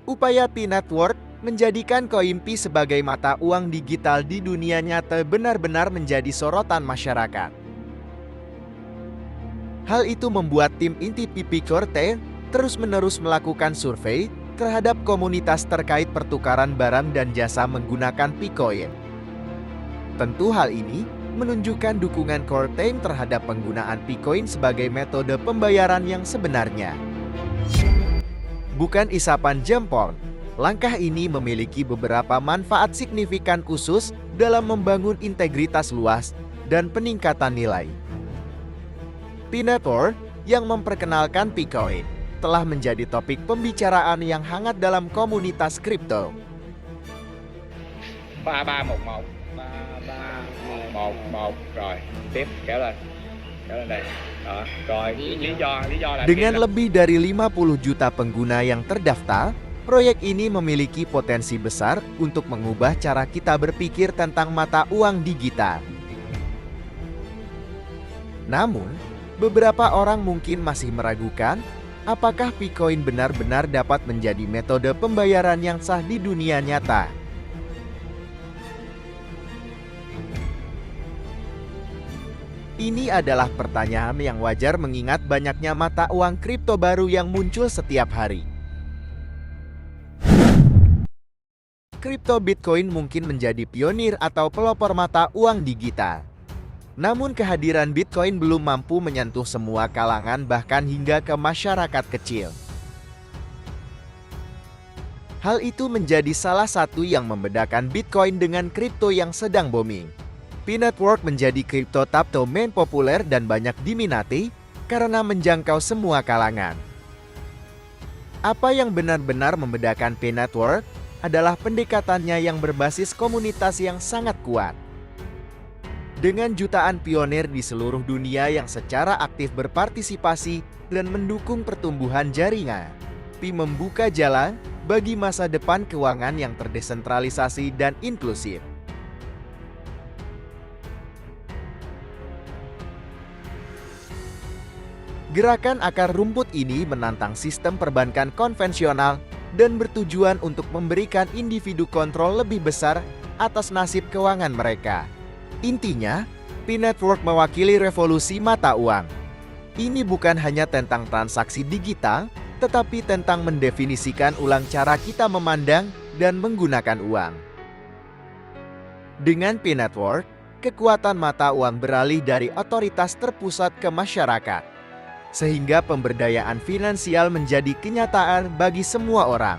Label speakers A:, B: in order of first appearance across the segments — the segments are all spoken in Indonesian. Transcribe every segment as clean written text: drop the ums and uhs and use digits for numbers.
A: Upaya P-Network menjadikan koin Pi sebagai mata uang digital di dunia nyata benar-benar menjadi sorotan masyarakat. Hal itu membuat tim inti P-Corte terus-menerus melakukan survei terhadap komunitas terkait pertukaran barang dan jasa menggunakan P-Coin. Tentu hal ini menunjukkan dukungan core team terhadap penggunaan P-Coin sebagai metode pembayaran yang sebenarnya. Bukan isapan jempol, langkah ini memiliki beberapa manfaat signifikan khusus dalam membangun integritas luas dan peningkatan nilai. P-Network yang memperkenalkan P-Coin telah menjadi topik pembicaraan yang hangat dalam komunitas kripto.
B: 3311 3311 rồi tiếp kéo lên đây đó. Rồi lý do là
A: dengan lebih dari 50 juta pengguna yang terdaftar, proyek ini memiliki potensi besar untuk mengubah cara kita berpikir tentang mata uang digital. Namun, beberapa orang mungkin masih meragukan apakah P-Coin benar-benar dapat menjadi metode pembayaran yang sah di dunia nyata. Ini adalah pertanyaan yang wajar mengingat banyaknya mata uang kripto baru yang muncul setiap hari. Kripto Bitcoin mungkin menjadi pionir atau pelopor mata uang digital. Namun kehadiran Bitcoin belum mampu menyentuh semua kalangan bahkan hingga ke masyarakat kecil. Hal itu menjadi salah satu yang membedakan Bitcoin dengan kripto yang sedang booming. P-Network menjadi kripto top domain populer dan banyak diminati karena menjangkau semua kalangan. Apa yang benar-benar membedakan P-Network adalah pendekatannya yang berbasis komunitas yang sangat kuat. Dengan jutaan pionir di seluruh dunia yang secara aktif berpartisipasi dan mendukung pertumbuhan jaringan, Pi membuka jalan bagi masa depan keuangan yang terdesentralisasi dan inklusif. Gerakan akar rumput ini menantang sistem perbankan konvensional dan bertujuan untuk memberikan individu kontrol lebih besar atas nasib keuangan mereka. Intinya, P-Network mewakili revolusi mata uang. Ini bukan hanya tentang transaksi digital, tetapi tentang mendefinisikan ulang cara kita memandang dan menggunakan uang. Dengan P-Network, kekuatan mata uang beralih dari otoritas terpusat ke masyarakat, sehingga pemberdayaan finansial menjadi kenyataan bagi semua orang.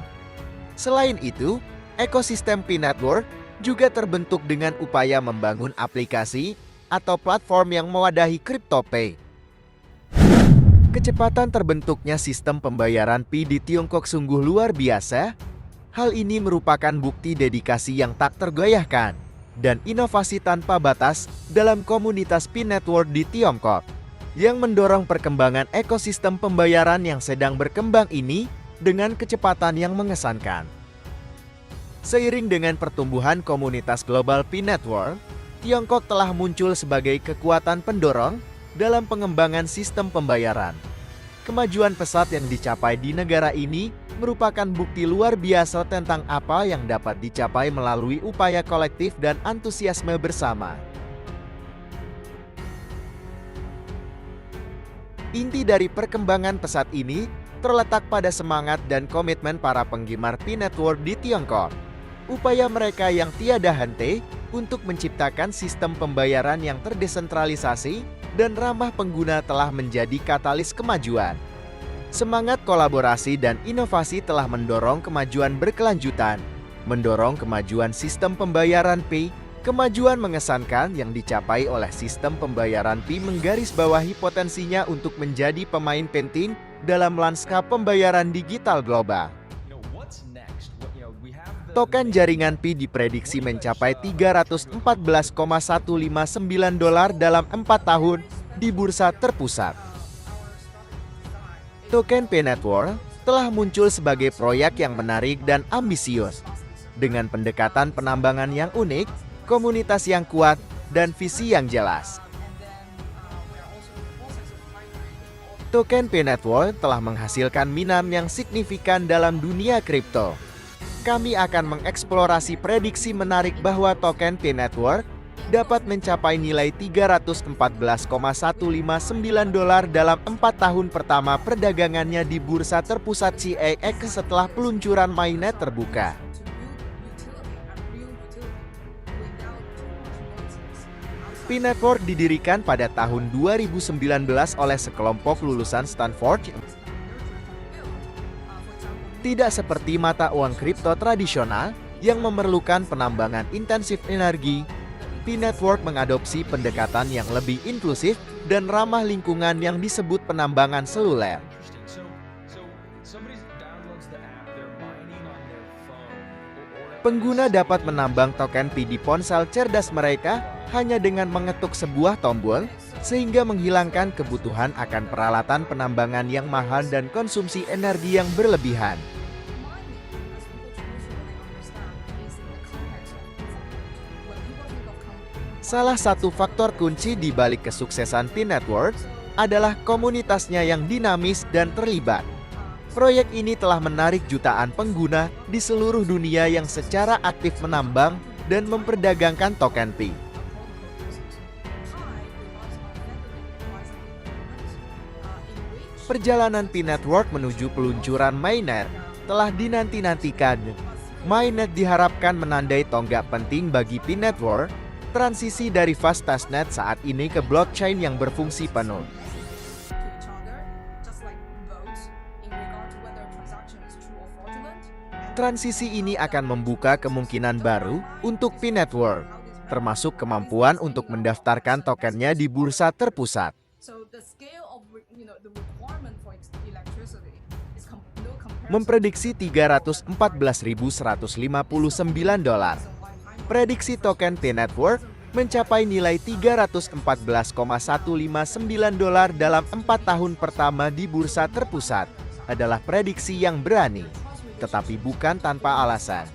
A: Selain itu, ekosistem P-Network juga terbentuk dengan upaya membangun aplikasi atau platform yang mewadahi CryptoPay. Kecepatan terbentuknya sistem pembayaran Pi di Tiongkok sungguh luar biasa. Hal ini merupakan bukti dedikasi yang tak tergoyahkan dan inovasi tanpa batas dalam komunitas P-Network di Tiongkok, yang mendorong perkembangan ekosistem pembayaran yang sedang berkembang ini dengan kecepatan yang mengesankan. Seiring dengan pertumbuhan komunitas global P-Network, Tiongkok telah muncul sebagai kekuatan pendorong dalam pengembangan sistem pembayaran. Kemajuan pesat yang dicapai di negara ini merupakan bukti luar biasa tentang apa yang dapat dicapai melalui upaya kolektif dan antusiasme bersama. Inti dari perkembangan pesat ini terletak pada semangat dan komitmen para penggemar P-Network di Tiongkok. Upaya mereka yang tiada henti untuk menciptakan sistem pembayaran yang terdesentralisasi dan ramah pengguna telah menjadi katalis kemajuan. Semangat kolaborasi dan inovasi telah mendorong kemajuan berkelanjutan, mendorong kemajuan sistem pembayaran Pi. Kemajuan mengesankan yang dicapai oleh sistem pembayaran Pi menggarisbawahi potensinya untuk menjadi pemain penting dalam lanskap pembayaran digital global. Token jaringan Pi diprediksi mencapai $314,159 dalam 4 tahun di bursa terpusat. Token P-Network telah muncul sebagai proyek yang menarik dan ambisius, dengan pendekatan penambangan yang unik, komunitas yang kuat, dan visi yang jelas. Token P-Network telah menghasilkan minam yang signifikan dalam dunia kripto. Kami akan mengeksplorasi prediksi menarik bahwa token P-Network dapat mencapai nilai $314,159 dalam 4 tahun pertama perdagangannya di bursa terpusat CAX setelah peluncuran mainnet terbuka. P-Network didirikan pada tahun 2019 oleh sekelompok lulusan Stanford. Tidak seperti mata uang kripto tradisional yang memerlukan penambangan intensif energi, P-Network mengadopsi pendekatan yang lebih inklusif dan ramah lingkungan yang disebut penambangan seluler. Pengguna dapat menambang token P di ponsel cerdas mereka hanya dengan mengetuk sebuah tombol, sehingga menghilangkan kebutuhan akan peralatan penambangan yang mahal dan konsumsi energi yang berlebihan. Salah satu faktor kunci di balik kesuksesan P-Network adalah komunitasnya yang dinamis dan terlibat. Proyek ini telah menarik jutaan pengguna di seluruh dunia yang secara aktif menambang dan memperdagangkan token P. Perjalanan P-Network menuju peluncuran mainnet telah dinanti-nantikan. Mainnet diharapkan menandai tonggak penting bagi P-Network, transisi dari fast testnet saat ini ke blockchain yang berfungsi penuh. Transisi ini akan membuka kemungkinan baru untuk P-Network, termasuk kemampuan untuk mendaftarkan tokennya di bursa terpusat. Memprediksi $314.159. Prediksi token P-Network mencapai nilai $314,159 dalam 4 tahun pertama di bursa terpusat adalah prediksi yang berani, tetapi bukan tanpa alasan.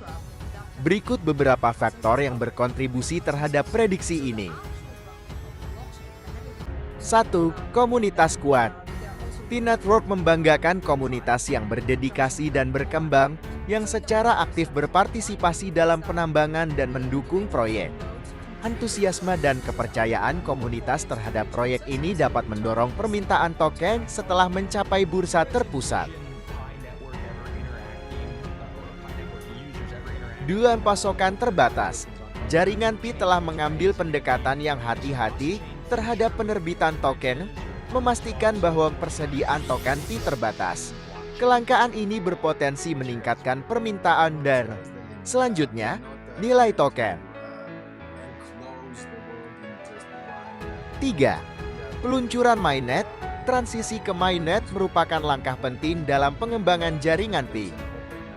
A: Berikut beberapa faktor yang berkontribusi terhadap prediksi ini. 1. Komunitas kuat. P-Network membanggakan komunitas yang berdedikasi dan berkembang, yang secara aktif berpartisipasi dalam penambangan dan mendukung proyek. Antusiasme dan kepercayaan komunitas terhadap proyek ini dapat mendorong permintaan token setelah mencapai bursa terpusat. 2. Pasokan terbatas. Jaringan P telah mengambil pendekatan yang hati-hati terhadap penerbitan token, memastikan bahwa persediaan token P terbatas. Kelangkaan ini berpotensi meningkatkan permintaan dan selanjutnya, nilai token. 3. Peluncuran mainnet. Transisi ke mainnet merupakan langkah penting dalam pengembangan jaringan P.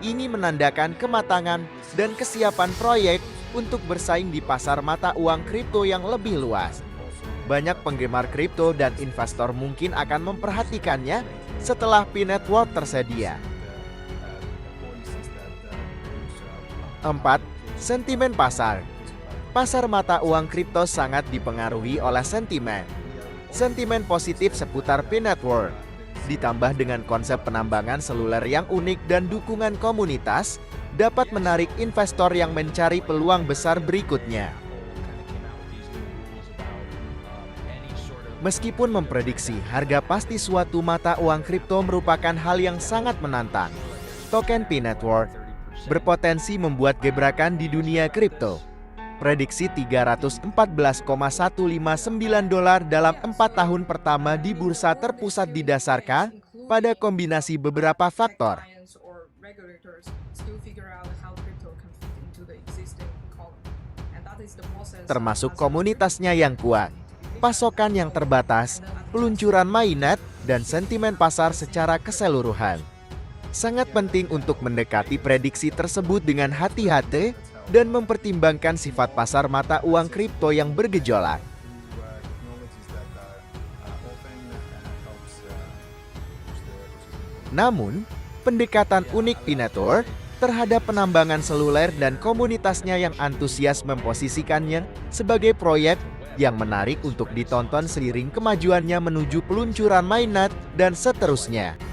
A: Ini menandakan kematangan dan kesiapan proyek untuk bersaing di pasar mata uang kripto yang lebih luas. Banyak penggemar kripto dan investor mungkin akan memperhatikannya setelah P-Network tersedia. 4. Sentimen pasar. Pasar mata uang kripto sangat dipengaruhi oleh sentimen. Sentimen positif seputar P-Network, ditambah dengan konsep penambangan seluler yang unik dan dukungan komunitas, dapat menarik investor yang mencari peluang besar berikutnya. Meskipun memprediksi harga pasti suatu mata uang kripto merupakan hal yang sangat menantang, token P-Network berpotensi membuat gebrakan di dunia kripto. Prediksi $314,159 dalam 4 tahun pertama di bursa terpusat didasarkan pada kombinasi beberapa faktor. Termasuk komunitasnya yang kuat, pasokan yang terbatas, peluncuran mainnet, dan sentimen pasar secara keseluruhan. Sangat penting untuk mendekati prediksi tersebut dengan hati-hati dan mempertimbangkan sifat pasar mata uang kripto yang bergejolak. Namun, pendekatan unik P-Network terhadap penambangan seluler dan komunitasnya yang antusias memposisikannya sebagai proyek yang menarik untuk ditonton seiring kemajuannya menuju peluncuran mainnet dan seterusnya.